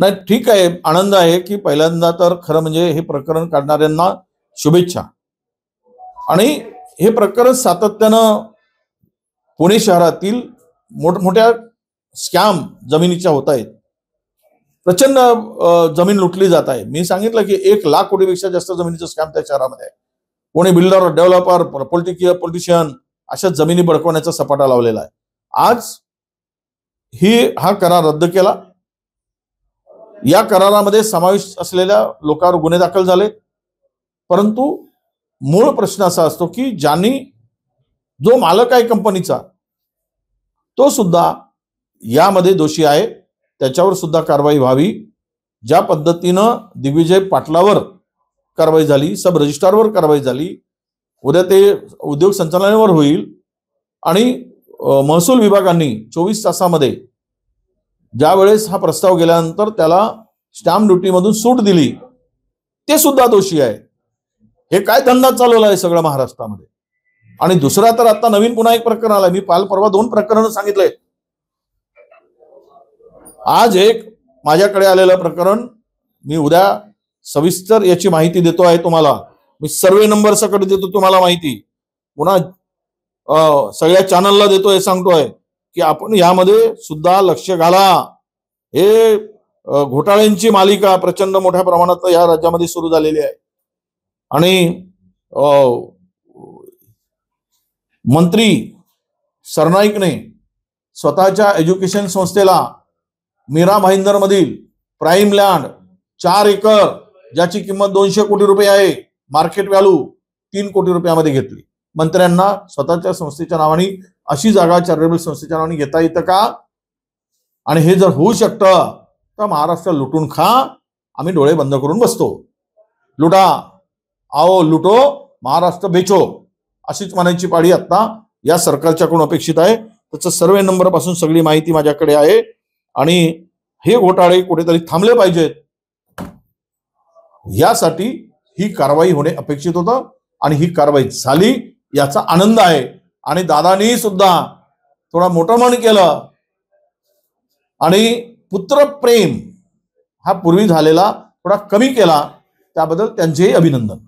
नाही, ठीक आहे, आनंद आहे की पहिल्यांदा तर खरं म्हणजे हे प्रकरण काढणाऱ्यांना शुभेच्छा. आणि हे प्रकरण सातत्यानं पुणे शहरातील मोठमोठ्या स्कॅम जमिनीच्या होत आहेत. प्रचंड जमीन लुटली जात आहे. मी सांगितलं की 1,00,000 कोटीपेक्षा जास्त जमिनीचं स्कॅम त्या शहरामध्ये आहे. कोणी बिल्डर, डेव्हलपर, पॉलिटिशियन अशा जमिनी बळकवण्याचा सपाटा लावलेला आहे. आज हा करार रद्द केला. या करारामध्ये समावेश असलेल्या लोकांवर गुन्हे दाखल झाले. परंतु मूळ प्रश्न असा असतो की ज्यांनी जो मालक आहे कंपनीचा तो सुद्धा यामध्ये दोषी आहे, त्याच्यावर सुद्धा कारवाई व्हावी. ज्या पद्धतीनं दिग्विजय पाटलावर कारवाई झाली, सब रजिस्ट्रारवर कारवाई झाली, उद्या ते उद्योग संचालनालयावर होईल. आणि महसूल विभागाने 24 तासामध्ये ज्यावेळेस हा प्रस्ताव गेल्यानंतर त्याला स्टॅम्प ड्युटीमधून सूट दिली, ते सुद्धा दोषी आहे. हे काय धंदा चालवला आहे सगळं महाराष्ट्रामध्ये. आणि दुसरा तर आता नवीन पुन्हा एक प्रकरण आलं. मी काल परवा 2 प्रकरण सांगितले. आज एक माझ्याकडे आलेलं प्रकरण, मी उद्या सविस्तर याची माहिती देतो आहे तुम्हाला. मी सर्वे नंबर सकट देतो तुम्हाला माहिती, पुन्हा सगळ्या चॅनलला देतोय, सांगतोय की आपण यामध्ये सुद्धा लक्ष घाला. हे घोटाळ्यांची मालिका प्रचंड मोठ्या प्रमाणात या राज्यामध्ये सुरू झालेली आहे. आणि मंत्री सरनाईकने स्वतःच्या एज्युकेशन संस्थेला मीरा भाईंदर मधील प्राईम लँड 4 एकर ज्याची किंमत 200 कोटी रुपये आहे, मार्केट व्हॅल्यू 3 कोटी रुपयामध्ये घेतली. मंत्र्यांना स्वतःच्या संस्थेच्या नावाने अशी जागा चॅरिटेबल संस्थेच्या नावाने घेता येतं का? आणि हे जर होऊ शकतं तर महाराष्ट्र लुटून खा, आम्ही डोळे बंद करून बसतो. लुटा, आओ लुटो, महाराष्ट्र बेचो, अशीच म्हणायची पाळी आता या सरकारच्याकडून अपेक्षित आहे. त्याचं सर्वे नंबर पासून सगळी माहिती माझ्याकडे आहे. आणि हे घोटाळे कुठेतरी थांबले पाहिजेत, यासाठी ही कारवाई होणे अपेक्षित होतं. आणि ही कारवाई झाली, याचा आनंद आहे. आणि दादांनी सुद्धा थोडा मोठं मन केलं आणि पुत्रप्रेम हा पूर्वी झालेला थोडा कमी केला, त्याबद्दल त्यांचेही अभिनंदन.